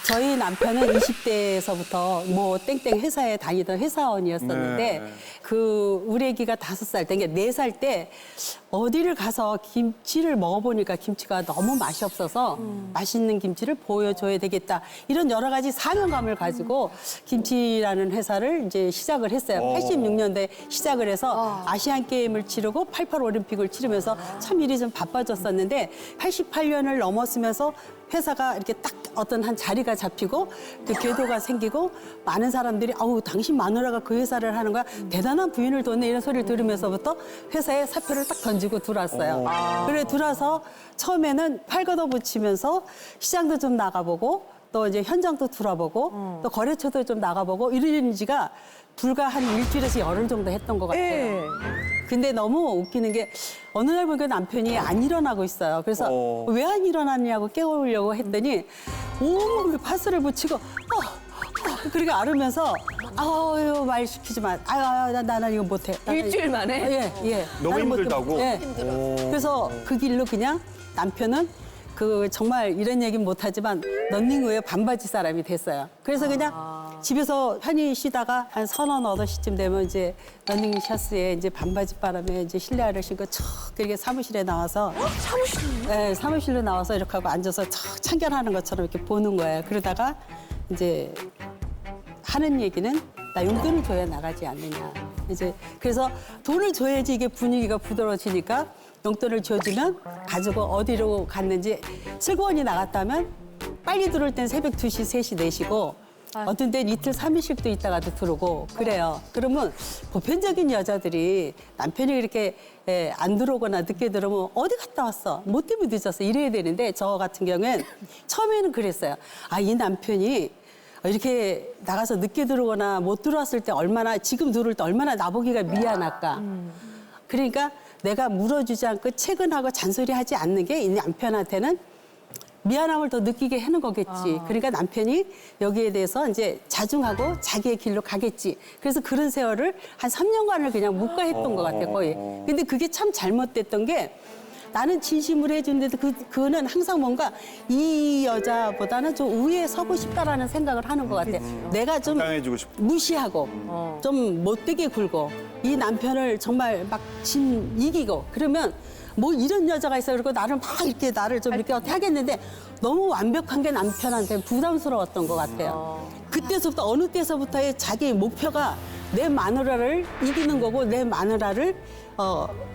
저희 남편은 20대에서부터 뭐 땡땡 회사에 다니던 회사원이었었는데 네. 그 우리 애기가 5살 때, 그러니까 4살 때 어디를 가서 김치를 먹어보니까 김치가 너무 맛이 없어서 맛있는 김치를 보여줘야 되겠다. 이런 여러 가지 사명감을 가지고 김치라는 회사를 이제 시작을 했어요. 86년도에 시작을 해서 아시안 게임을 치르고 88 올림픽을 치르면서 참 일이 좀 바빠졌었는데 88년을 넘었으면서 회사가 이렇게 딱 어떤 한 자리가 잡히고 그 궤도가 생기고 많은 사람들이 아우 당신 마누라가 그 회사를 하는 거야 대단한 부인을 뒀네 이런 소리를 들으면서부터 회사에 사표를 딱 던지고 들어왔어요. 그래 들어와서 처음에는 팔 걷어붙이면서 시장도 좀 나가보고 또 이제 현장도 돌아보고 또 거래처도 좀 나가보고 이런 지가 불과 한 일주일에서 열흘 정도 했던 것 같아요. 근데 너무 웃기는 게 어느 날 보니까 남편이 안 일어나고 있어요. 그래서 왜 안 일어났냐고 깨우려고 했더니 온몸에 파스를 붙이고 그렇게 앓으면서 아유 말 시키지 마. 나는 이거 못해. 일주일 만에? 예. 너무 나는 못 힘들다고? 예. 그래서 그 길로 그냥 남편은 그 정말 이런 얘기는 못하지만 런닝웨어 반바지 사람이 됐어요. 그래서 그냥 집에서 편히 쉬다가 한 8시쯤 되면 이제 런닝 샤스에 이제 반바지 바람에 이제 실내화를 신고 척 그렇게 사무실에 나와서 사무실로? 네, 사무실로 나와서 이렇게 하고 앉아서 척 참견하는 것처럼 이렇게 보는 거예요. 그러다가 이제 하는 얘기는 나 용돈을 줘야 나가지 않느냐. 이제 그래서 돈을 줘야지 이게 분위기가 부드러워지니까 용돈을 줘주면 가지고 어디로 갔는지 슬그머니 나갔다면 빨리 들어올 땐 새벽 2시, 3시, 4시고 어떤 때는 이틀, 3일씩도 있다가도 들어오고 그래요. 그러면 보편적인 여자들이 남편이 이렇게 안 들어오거나 늦게 들어오면 어디 갔다 왔어? 뭐 때문에 늦었어? 이래야 되는데 저 같은 경우엔 처음에는 그랬어요. 아, 이 남편이 이렇게 나가서 늦게 들어오거나 못 들어왔을 때 얼마나 지금 들어올 때 얼마나 나보기가 미안할까. 그러니까 내가 물어주지 않고 퇴근하고 잔소리하지 않는 게 이 남편한테는 미안함을 더 느끼게 하는 거겠지. 그러니까 남편이 여기에 대해서 이제 자중하고 자기의 길로 가겠지. 그래서 그런 세월을 한 3년간을 그냥 묵과했던 것 같아요, 거의. 근데 그게 참 잘못됐던 게 나는 진심으로 해주는데도 그는 항상 뭔가 이 여자보다는 좀 위에 서고 싶다라는 생각을 하는 것 같아. 내가 좀 당해주고 싶고. 무시하고 좀 못되게 굴고 이 남편을 정말 막 이기고 그러면 뭐 이런 여자가 있어 그리고 나를 막 이렇게 나를 좀 이렇게 어떻게 하겠는데 너무 완벽한 게 남편한테 부담스러웠던 것 같아요. 그때서부터 어느 때서부터의 자기 목표가 내 마누라를 이기는 거고 내 마누라를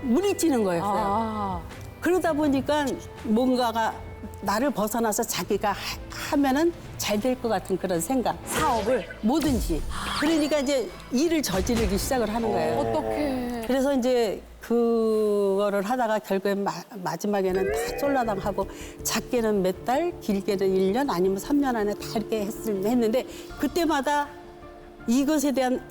물리치는 거였어요. 그러다 보니까 뭔가가 나를 벗어나서 자기가 하면은 잘 될 것 같은 그런 생각. 사업을? 뭐든지. 그러니까 이제 일을 저지르기 시작을 하는 거예요. 어떡해. 그래서 이제 그거를 하다가 결국엔 마지막에는 다 쫄라당하고 작게는 몇 달, 길게는 1년 아니면 3년 안에 다 이렇게 했는데 그때마다 이것에 대한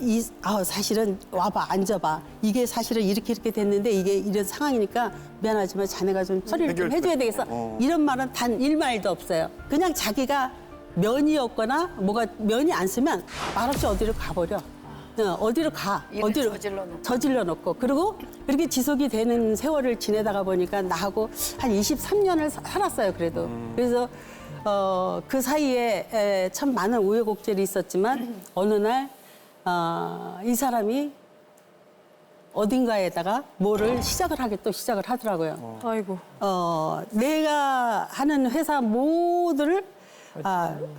사실은 와봐 앉아봐 이게 사실은 이렇게 됐는데 이게 이런 상황이니까 미안하지만 자네가 좀 처리를 좀 해줘야 되겠어 이런 말은 단 1마일도 없어요. 그냥 자기가 면이 없거나 뭐가 면이 안 쓰면 말없이 어디로 가버려. 어디로 가 어디로 저질러 놓고 그리고 그렇게 지속이 되는 세월을 지내다가 보니까 나하고 한 23년을 살았어요. 그래도 그래서 그 사이에 참 많은 우여곡절이 있었지만 어느 날 이 사람이 어딘가에다가 뭐를 시작을 하더라고요. 아이고. 내가 하는 회사 모두를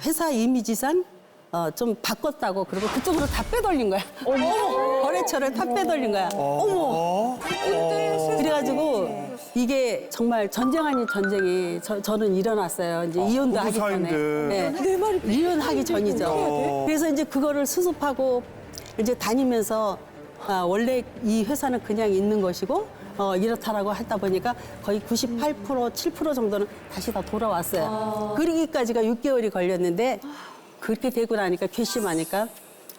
회사 이미지상 좀 바꿨다고 그리고 그쪽으로 다 빼돌린 거야. 어머! 거래처를 다 빼돌린 거야. 어머! 그래가지고 이게 정말 전쟁 아닌 전쟁이 저는 일어났어요. 이제 이혼도 하기 전에. 네. 이혼하기 전이죠. 그래서 이제 그거를 수습하고 이제 다니면서 원래 이 회사는 그냥 있는 것이고 이렇다라고 하다 보니까 거의 98%, 7% 정도는 다시 다 돌아왔어요. 그러기까지가 6개월이 걸렸는데 그렇게 되고 나니까 괘씸하니까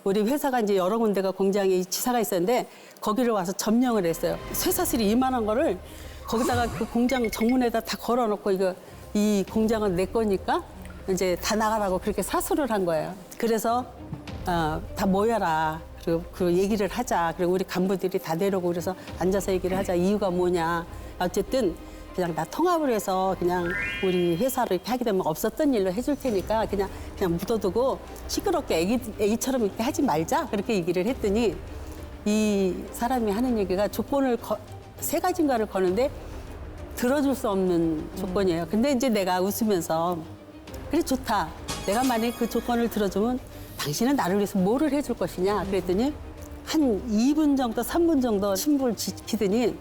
우리 회사가 이제 여러 군데가 공장에 지사가 있었는데 거기를 와서 점령을 했어요. 쇠사슬이 이만한 거를 거기다가 그 공장 정문에다 다 걸어놓고 이 공장은 내 거니까 이제 다 나가라고 그렇게 사수를 한 거예요. 그래서 다 모여라. 그리고 그 얘기를 하자. 그리고 우리 간부들이 다 내려오고 그래서 앉아서 얘기를 하자. 이유가 뭐냐. 어쨌든 그냥 나 통합을 해서 그냥 우리 회사를 이렇게 하게 되면 없었던 일로 해줄 테니까 그냥 묻어두고 시끄럽게 애기처럼 이렇게 하지 말자. 그렇게 얘기를 했더니 이 사람이 하는 얘기가 조건을 세 가지인가를 거는데 들어줄 수 없는 조건이에요. 근데 이제 내가 웃으면서 그래 좋다. 내가 만약에 그 조건을 들어주면 당신은 나를 위해서 뭐를 해줄 것이냐. 그랬더니 한 2분 정도, 3분 정도 침묵을 지키더니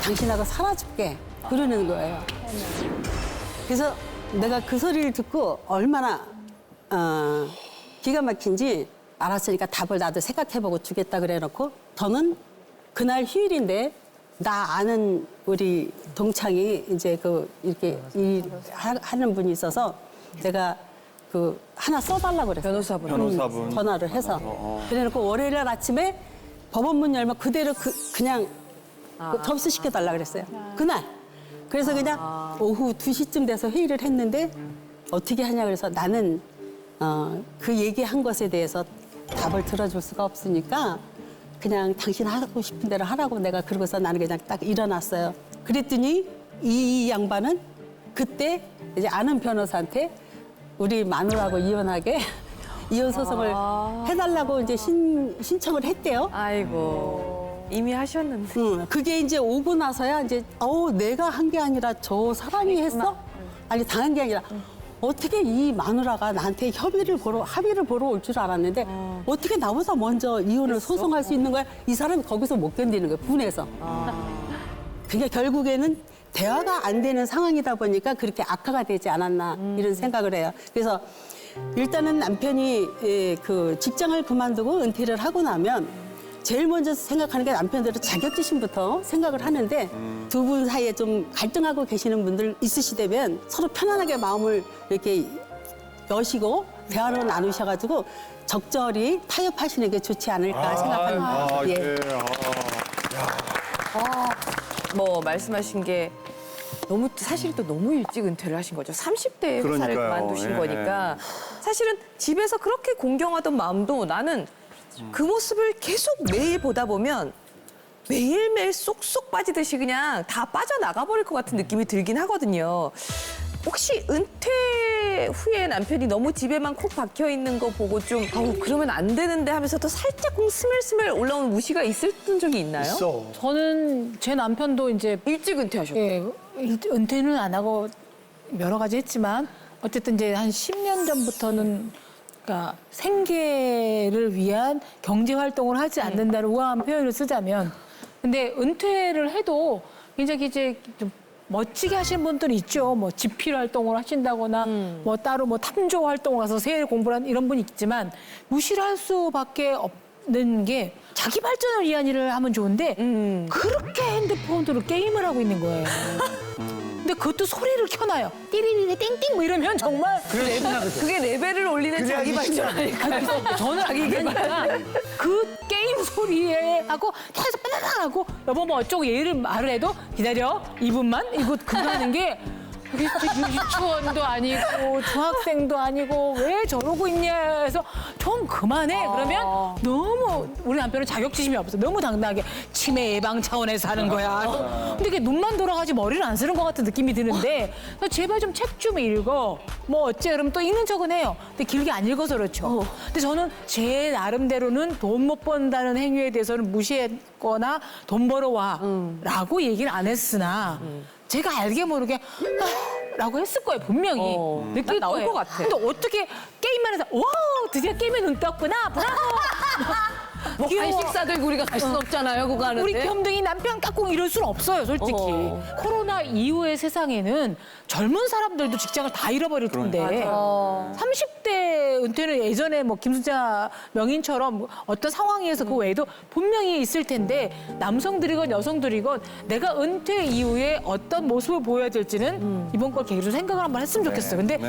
당신하고 살아줄게. 그러는 거예요. 그래서 내가 그 소리를 듣고 얼마나 기가 막힌지 알았으니까 답을 나도 생각해보고 주겠다 그래놓고 저는 그날 휴일인데 나 아는 우리 동창이 이제 이렇게 일하는 분이 있어서 내가 하나 써달라고 그랬어요. 변호사분. 전화를 해서. 그래놓고 월요일 날 아침에 법원 문 열면 그대로 그냥 접수시켜달라 그랬어요. 그날. 그래서 그냥 오후 2시쯤 돼서 회의를 했는데 어떻게 하냐 그래서 나는 그 얘기한 것에 대해서 답을 들어줄 수가 없으니까 그냥 당신 하고 싶은 대로 하라고 내가 그러고서 나는 그냥 딱 일어났어요. 그랬더니 이 양반은 그때 이제 아는 변호사한테 우리 마누라하고 이혼하게 이혼 소송을 해달라고 이제 신청을 했대요. 아이고. 이미 하셨는데. 그게 이제 오고 나서야 이제 내가 한 게 아니라 저 사람이 했어? 아니 당한 게 아니라 어떻게 이 마누라가 나한테 합의를 보러 올 줄 알았는데 어떻게 나보다 먼저 이혼을 소송할 수 있는 거야? 이 사람이 거기서 못 견디는 거야, 분해서. 그러니까 결국에는 대화가 안 되는 상황이다 보니까 그렇게 악화가 되지 않았나 이런 생각을 해요. 그래서 일단은 남편이 그 직장을 그만두고 은퇴를 하고 나면 제일 먼저 생각하는 게 남편대로 자격지심부터 생각을 하는데 두 분 사이에 좀 갈등하고 계시는 분들 있으시다면 서로 편안하게 마음을 이렇게 여시고 대화를 나누셔가지고 적절히 타협하시는 게 좋지 않을까 생각합니다. 예. 뭐 말씀하신 게 너무 사실 또 너무 일찍 은퇴를 하신 거죠. 30대에 회사를 그러니까요. 그만두신 예. 거니까 사실은 집에서 그렇게 공경하던 마음도 나는 그 모습을 계속 매일 보다 보면 매일매일 쏙쏙 빠지듯이 그냥 다 빠져나가 버릴 것 같은 느낌이 들긴 하거든요. 혹시 은퇴 후에 남편이 너무 집에만 콕 박혀 있는 거 보고 좀 그러면 안 되는데 하면서 또 살짝 스멜스멜 올라오는 무시가 있었던 적이 있나요? 있어. 저는 제 남편도 이제 일찍 은퇴하셨고. 은퇴는 안 하고 여러 가지 했지만 어쨌든 이제 한 10년 전부터는 그러니까 생계를 위한 경제 활동을 하지 않는다는 우아한 표현을 쓰자면 근데 은퇴를 해도 굉장히 이제 좀 멋지게 하시는 분들이 있죠. 뭐 집필 활동을 하신다거나 뭐 따로 뭐 탐조 활동을 가서 새 공부를 한 이런 분이 있지만 무시를 할 수밖에 없는 게 자기 발전을 위한 일을 하면 좋은데 그렇게 핸드폰으로 게임을 하고 있는 거예요. 근데 그것도 소리를 켜놔요. 띠리리리 띵띵 뭐 이러면 정말 그게 레벨을 올리는 자기 발전 아닐까요? 저는 아니니까 그 게임 소리에 하고 계속 빠다닥 하고 여보 뭐 어쩌고 얘를 말을 해도 기다려 2분만 이거 그거 하는 게 이게 유치원도 아니고 중학생도 아니고 왜 저러고 있냐 해서 좀 그만해 그러면 너무 우리 남편은 자격지심이 없어 너무 당당하게 치매 예방 차원에서 하는 거야 근데 이게 눈만 돌아가지 머리를 안 쓰는 것 같은 느낌이 드는데 제발 좀 책 좀 읽어 뭐 어째 그러면 또 읽는 척은 해요 근데 길게 안 읽어서 그렇죠 근데 저는 제 나름대로는 돈 못 번다는 행위에 대해서는 무시했거나 돈 벌어와 라고 얘기는 안 했으나 제가 알게 모르게 라고 했을 거예요 분명히 느낄 나올 거예요. 것 같아. 근데 어떻게 게임만 해서 와 드디어 게임에 눈 떴구나 브라보 뭐 귀여워. 간식 사들고 우리가 갈 수는 없잖아요, 그거 하는데. 우리 겸등이 남편 깍꿍 이럴 수는 없어요 솔직히 코로나 이후의 세상에는 젊은 사람들도 직장을 다 잃어버릴 텐데 30대 은퇴는 예전에 뭐 김수자 명인처럼 어떤 상황에서 그 외에도 분명히 있을 텐데 남성들이건 여성들이건 내가 은퇴 이후에 어떤 모습을 보여야 될지는 이번 걸 계기로 생각을 한번 했으면 좋겠어요 근데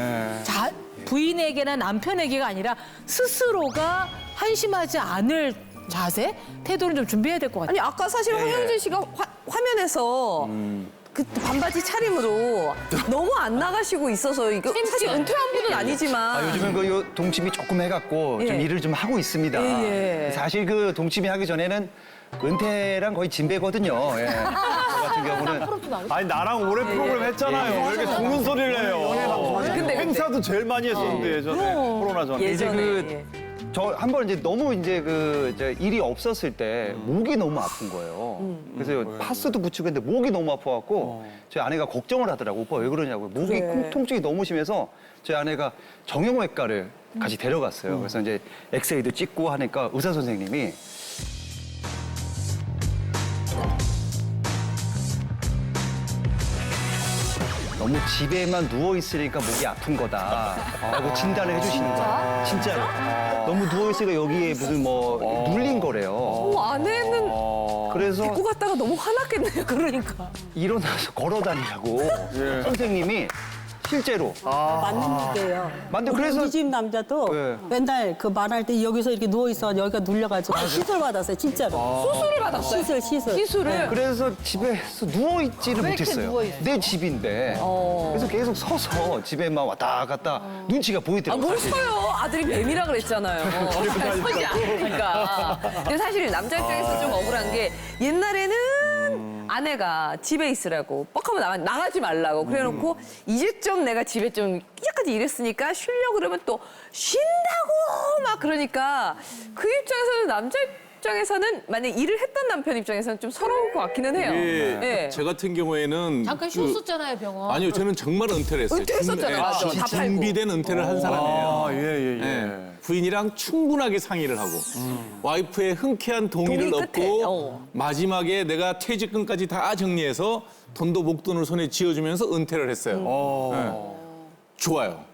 부인에게나 남편에게가 아니라 스스로가 한심하지 않을 자세, 태도를 좀 준비해야 될 것 같아요. 아니 아까 사실 황영진 씨가 화면에서 그 반바지 차림으로 너무 안 나가시고 있어서 이거 사실 은퇴한 분은 아니지만 요즘은 그 동치미 조금 해갖고 좀 일을 좀 하고 있습니다. 예. 사실 그 동치미 하기 전에는 은퇴랑 거의 진배거든요. 예. 제가 같은 경우는 아니 나랑 오래 프로그램 했잖아요. 왜 이렇게 속는 소리를 해요? 근데 행사도 제일 많이 했었는데 예전에 코로나 전에. 예전에. 저 한 번 이제 너무 이제 이제 일이 없었을 때 목이 너무 아픈 거예요. 그래서 파스도 붙이고 했는데 목이 너무 아파갖고 저희 아내가 걱정을 하더라고. 오빠 왜 그러냐고. 목이 통증이 너무 심해서 저희 아내가 정형외과를 같이 데려갔어요. 그래서 이제 엑스레이도 찍고 하니까 의사 선생님이 너무 집에만 누워 있으니까 목이 아픈 거다라고 진단을 해주시는 거예요. 진짜로. 너무 누워 있으니까 여기에 무슨 뭐 눌린 거래요. 아내는 그래서 데리고 갔다가 너무 화났겠네요. 그러니까. 일어나서 걸어 다니라고 선생님이 실제로 맞는 얘기예요. 맞는데 우리 그래서- 집 남자도 네. 맨날 그 말할 때 여기서 이렇게 누워 있어 여기가 눌려가지고 시술 받았어요 진짜로. 수술을 받았어요. 시술. 시술을. 그래서 집에서 누워 있지를 왜 이렇게 못했어요. 누워 있어? 내 집인데. 그래서 계속 서서 집에만 왔다 갔다 눈치가 아, 보이더라고요. 뭘 사실. 서요? 아들이 뱀이라 그랬잖아요. 서지 않으니까. 근데 사실 남자 입장에서 좀 억울한 게 옛날에는 아내가 집에 있으라고 뻑하면 나가지 말라고 그래놓고 이제 좀 내가 집에 좀 약간 이랬으니까 쉬려고 그러면 또 쉰다고 막 그러니까 그 입장에서는 남자 입장에서는 만약 일을 했던 남편 입장에서는 좀 서러울 것 같기는 해요. 예, 네. 제 같은 경우에는 잠깐 쉬었었잖아요, 병원. 아니요, 저는 정말 은퇴를 했어요. 은퇴했었잖아요. 맞아. 다 팔고. 준비된 은퇴를 한 사람이에요. 예. 예. 부인이랑 충분하게 상의를 하고 와이프의 흔쾌한 동의를 동의 끝에, 얻고 마지막에 내가 퇴직금까지 다 정리해서 돈도 목돈을 손에 쥐어주면서 은퇴를 했어요. 예. 좋아요.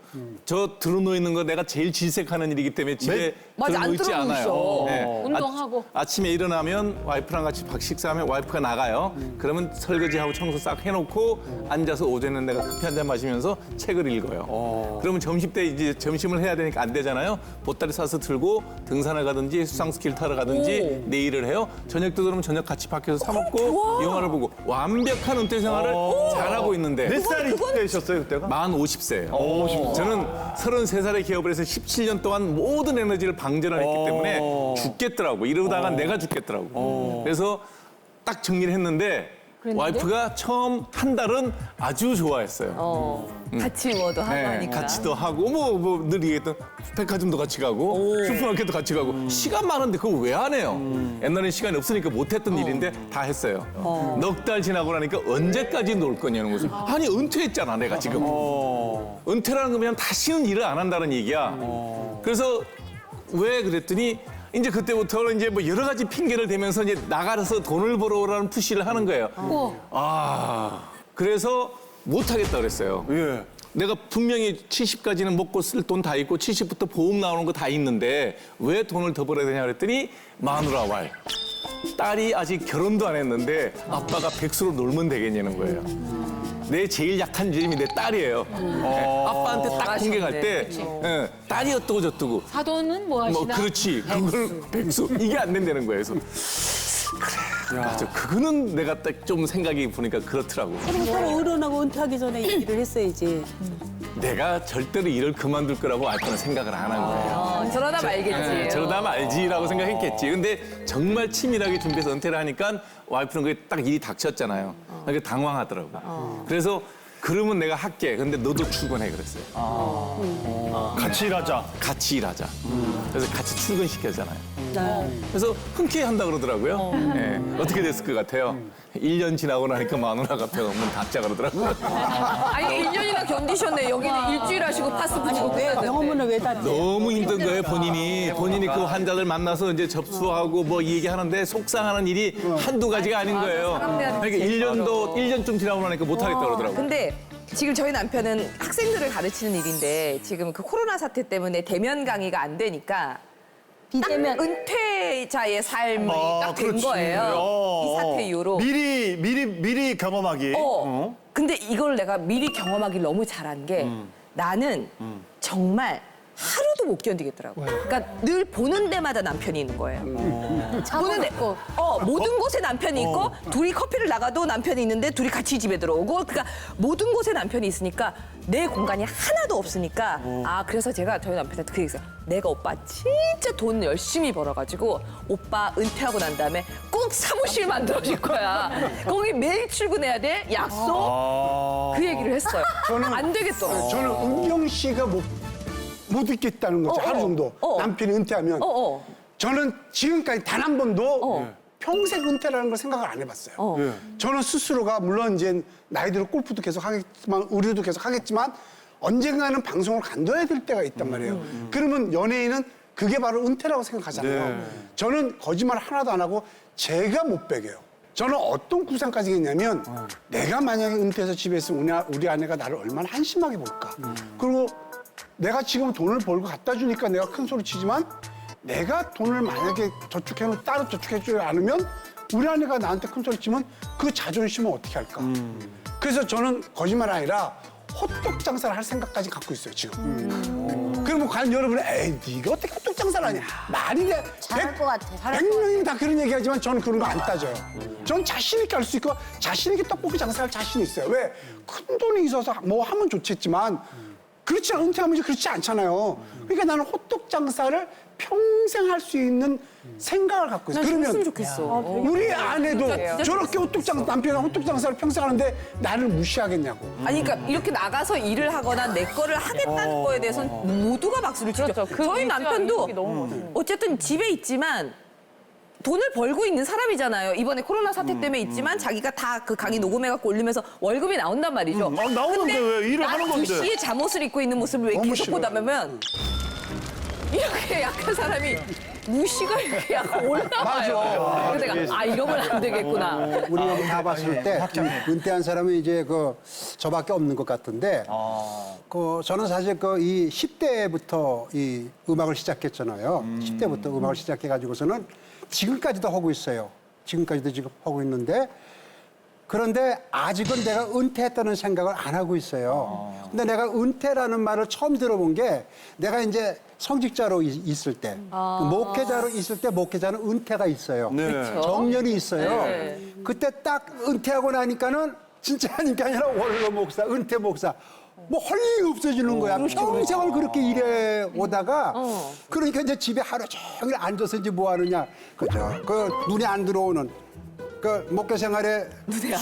저 들어누워 있는 거 내가 제일 질색하는 일이기 때문에 집에 맞아, 안 들어누워 있지 들어누워 않아요. 있어. 예. 운동하고. 아침에 일어나면 와이프랑 같이 식사하면 와이프가 나가요. 그러면 설거지하고 청소 싹 해놓고 앉아서 오전에 내가 커피 한 잔 마시면서 책을 읽어요. 그러면 점심 때 이제 점심을 해야 되니까 안 되잖아요. 보따리 싸서 들고 등산을 가든지 수상스키를 타러 가든지 내일을 해요. 저녁 때 들어오면 저녁 같이 밖에서 사 먹고 영화를 보고 완벽한 은퇴 생활을 잘하고 있는데 몇 살이 되셨어요 그때가? 만 50세예요. 저는 33살에 기업을 해서 17년 동안 모든 에너지를 방전을 했기 때문에 죽겠더라고. 이러다가 내가 죽겠더라고. 그래서 딱 정리를 했는데 와이프가 처음 한 달은 아주 좋아했어요. 같이 뭐도 하고 네, 하니까. 같이도 하고 늘 얘기했던 백화점도 같이 가고 슈퍼마켓도 같이 가고 시간 많은데 그걸 왜 안 해요? 옛날엔 시간이 없으니까 못했던 일인데 다 했어요. 넉 달 지나고 나니까 언제까지 놀 거냐는 거죠. 아니 은퇴했잖아 내가 지금. 은퇴라는 거면 다시는 일을 안 한다는 얘기야. 그래서 왜 그랬더니 이제 그때부터는 이제 뭐 여러 가지 핑계를 대면서 이제 나가서 돈을 벌어오라는 푸시를 하는 거예요. 그래서 못하겠다 그랬어요. 예. 내가 분명히 70까지는 먹고 쓸 돈 다 있고 70부터 보험 나오는 거 다 있는데 왜 돈을 더 벌어야 되냐 그랬더니 마누라 왈. 딸이 아직 결혼도 안 했는데 아빠가 백수로 놀면 되겠냐는 거예요. 내 제일 약한 점이 내 딸이에요. 아빠한테 딱 공개 갈 때 딸이 어떠고 저떠고 사돈은 뭐 하시나? 뭐 그렇지 그걸 백수 이게 안 된다는 거예요. 그래서 그래 맞아 그거는 내가 딱 좀 생각이 보니까 그렇더라고. 그럼 서로 의논하고 은퇴하기 전에 일을 했어야지. 내가 절대로 일을 그만둘 거라고 와이프는 생각을 안 한 거예요. 저러다 말겠지. 저러다 말지라고 생각했겠지. 근데 정말 치밀하게 준비해서 은퇴를 하니까 와이프는 그게 딱 일이 닥쳤잖아요. 그러니까 당황하더라고. 그래서 그러면 내가 할게. 근데 너도 출근해 그랬어요. 같이 일하자. 같이 일하자. 그래서 같이 출근시켰잖아요. 그래서 흔쾌히 한다 그러더라고요. 예. 어떻게 됐을 것 같아요? 1년 지나고 나니까 마누라가 문 닫자 그러더라고요. 아니 1년이나 견디셨네. 여기는 일주일 하시고 파스 붙이고 왜 그랬는데. 병원문을 왜 닫지? 너무 힘든 거예요, 본인이. 본인이 그 환자들 만나서 이제 접수하고 뭐 얘기하는데 속상하는 일이 한두 가지가 아닌 거예요. 그러니까 1년쯤 지나고 나니까 못하겠다 그러더라고요. 근데 지금 저희 남편은 학생들을 가르치는 일인데 지금 그 코로나 사태 때문에 대면 강의가 안 되니까 비대면 은퇴자의 삶이 딱 된 그렇지. 거예요. 이 사태 이후로. 미리 경험하기. 근데 이걸 내가 미리 경험하길 너무 잘한 게 나는 정말 하루도 하나도 못 견디겠더라고요. 그러니까 늘 보는 데마다 남편이 있는 거예요. 보는 데, 모든 곳에 남편이 있고 둘이 커피를 나가도 남편이 있는데 둘이 같이 집에 들어오고 그러니까 모든 곳에 남편이 있으니까 내 공간이 하나도 없으니까 그래서 제가 저희 남편한테 그 얘기했어요. 내가 오빠 진짜 돈 열심히 벌어가지고 오빠 은퇴하고 난 다음에 꼭 사무실 만들어줄 거야. 거기 매일 출근해야 돼. 약속. 그 얘기를 했어요. 안 되겠더라고요. 저는 은경 씨가 못 있겠다는 거죠. 하루 정도. 남편이 은퇴하면. 저는 지금까지 단 한 번도 평생 은퇴라는 걸 생각을 안 해봤어요. 저는 스스로가 물론 이제 나이 들어 골프도 계속 하겠지만 의류도 계속 하겠지만 언젠가는 방송을 간둬야 될 때가 있단 말이에요. 그러면 연예인은 그게 바로 은퇴라고 생각하잖아요. 저는 거짓말 하나도 안 하고 제가 못 베겨요. 저는 어떤 구상까지 했냐면 내가 만약에 은퇴해서 집에 있으면 우리 아내가 나를 얼마나 한심하게 볼까. 그리고 내가 지금 돈을 벌고 갖다 주니까 내가 큰 소리 치지만 내가 돈을 만약에 저축해놓고 따로 저축해주지 않으면 우리 아내가 나한테 큰 소리 치면 그 자존심은 어떻게 할까. 그래서 저는 거짓말 아니라 호떡 장사를 할 생각까지 갖고 있어요, 지금. 그러면 과연 여러분은 에이, 네가 어떻게 호떡 장사를 하냐. 말이 돼. 잘할 것 같아. 100명이 다 그런 얘기 하지만 저는 그런 거 안 따져요. 전 자신 있게 할 수 있고 자신 있게 떡볶이 장사할 자신이 있어요. 왜? 큰 돈이 있어서 뭐 하면 좋겠지만 그렇지 않은 은퇴하면 이제 그렇지 않잖아요. 그러니까 나는 호떡 장사를 평생 할 수 있는 생각을 갖고 있어요. 했으면 좋겠어. 우리 아내도 저렇게 남편이 호떡 장사를 평생 하는데 나를 무시하겠냐고. 아니 그러니까 이렇게 나가서 일을 하거나 내 거를 하겠다는 거에 대해서는 모두가 박수를 치죠. 그렇죠. 그 저희 의지와 남편도 의욕이 너무 멋있는 어쨌든 집에 있지만 돈을 벌고 있는 사람이잖아요. 이번에 코로나 사태 때문에 있지만 자기가 다 그 강의 녹음해갖고 올리면서 월급이 나온단 말이죠. 나오는데 근데 왜 일을 난 하는 건데? 구씨의 잠옷을 입고 있는 모습을 왜 너무 계속 싫어요. 보다 보면 이렇게 약한 사람이 무시가 이렇게 약간 올라와요. 그래서 내가 이러면 안 되겠구나. 우리 여기 다 봤을 때 은퇴한 사람이 이제 저밖에 없는 것 같은데 저는 사실 이 10대부터 이 음악을 시작했잖아요. 10대부터 음악을 시작해가지고서는 지금까지도 하고 있어요. 지금까지도 지금 하고 있는데 그런데 아직은 내가 은퇴했다는 생각을 안 하고 있어요. 근데 내가 은퇴라는 말을 처음 들어본 게 내가 이제 성직자로 있을 때, 목회자로 있을 때 목회자는 은퇴가 있어요. 정년이 있어요. 그때 딱 은퇴하고 나니까는 진짜 하니까 아니라 원로 목사, 은퇴 목사. 뭐 할 일이 없어지는 거야. 평생을 그렇게 일해 오다가 그러니까 이제 집에 하루 종일 앉아서 이제 뭐 하느냐. 그죠. 눈에 안 들어오는 그 목회 생활에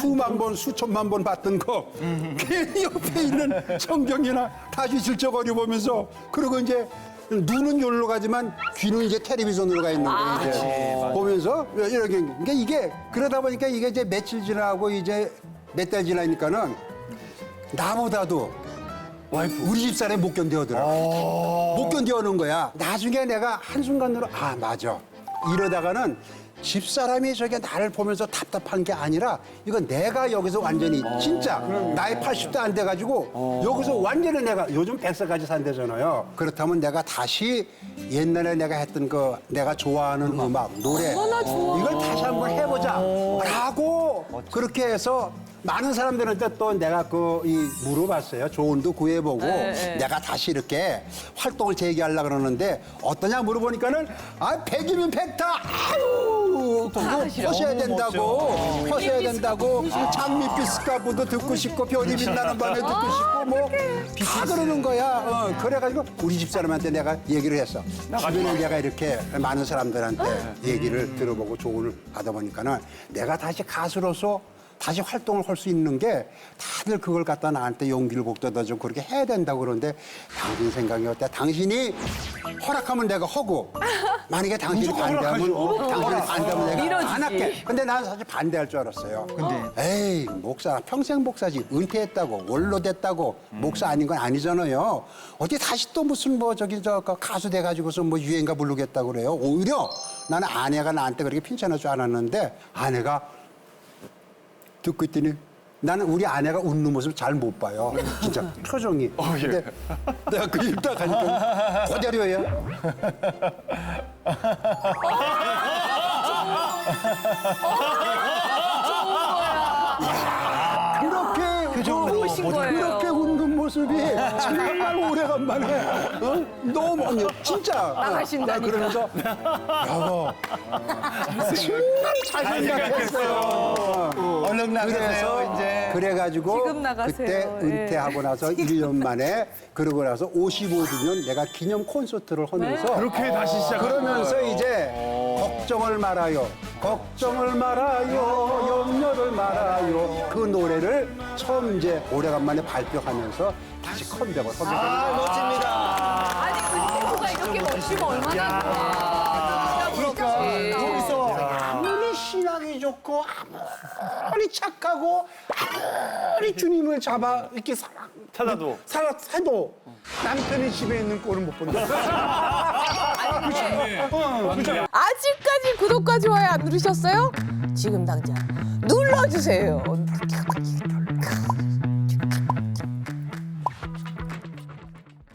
수만 번, 수천만 번 봤던 거 괜히 옆에 있는 성경이나 다시 질적거려 보면서 그리고 이제 눈은 여기로 가지만 귀는 이제 텔레비전으로 가 있는 거예요. 이제 보면서 이렇게 그러니까 이게 그러다 보니까 이게 이제 며칠 지나고 이제 몇 달 지나니까는 나보다도 우리 집사람이 못 견뎌하더라고. 못 견뎌하는 거야. 나중에 내가 한순간으로 맞아. 이러다가는 집사람이 저게 나를 보면서 답답한 게 아니라 이건 내가 여기서 완전히 진짜 나이 80도 안 돼가지고 여기서 완전히 내가 요즘 100살까지 산대잖아요. 그렇다면 내가 다시 옛날에 내가 했던 내가 좋아하는 음악, 노래 이걸 다시 한번 해보자 라고 그렇게 해서 많은 사람들한테 또 내가 물어봤어요. 조언도 구해보고 내가 다시 이렇게 활동을 재개하려고 그러는데 어떠냐 물어보니까는 100이면 100다. 아유, 하셔야 된다고. 하셔야 된다고. 장밋빛 스카프도 듣고 싶고 별이 빛나는 밤에 듣고 싶고 뭐 다 그러는 거야. 그래가지고 우리 집사람한테 내가 얘기를 했어. 주변에 내가 이렇게 많은 사람들한테 얘기를 들어보고 조언을 받아보니까는 내가 다시 가수로서 다시 활동을 할 수 있는 게 다들 그걸 갖다 나한테 용기를 북돋아주고 그렇게 해야 된다고 그러는데 당신 생각이 어때? 당신이 허락하면 내가 하고 만약에 당신이 반대하면 내가 안 할게. 근데 난 사실 반대할 줄 알았어요. 에이 목사 평생 목사지 은퇴했다고 원로 됐다고 목사 아닌 건 아니잖아요. 어디 다시 또 무슨 가수 돼가지고서 뭐 유행가 부르겠다고 그래요. 오히려 나는 아내가 나한테 그렇게 핀찬할 줄 알았는데 아내가 듣고 있더니 나는 우리 아내가 웃는 모습을 잘 못 봐요. 진짜 표정이. 근데 내가 그 읽다 가니까 고자료예요. 그렇게 좋으신 거예요. 그렇게 웃는 모습 모습이 정말 오래간만에 너무 언니 진짜 나가신다니까. 그러면서 여보 정말 잘 생각했어요. 얼른 나가세요, 이제. 그래가지고 지금 나가세요. 그때 예. 은퇴하고 나서 1년 만에 그러고 나서 55주년 내가 기념 콘서트를 하면서 그렇게 다시 시작. 그러면서 이제 걱정을 말아요. 걱정을 말아요. 염려를 말아요. 그 노래를 처음 이제 오래간만에 발표하면서 다시 컴백을 하게 됩니다. 아, 멋집니다. 아니 그 친구가 이렇게 멋지면 얼마나 좋아. 그러니까 여기서 아무리 신앙이 좋고 아무리 착하고 아무리 주님을 잡아 이렇게 찾아도. 살아도 남편이 집에 있는 꼴은 못 본다. 아직까지 구독과 좋아요 안 누르셨어요? 지금 당장 눌러주세요.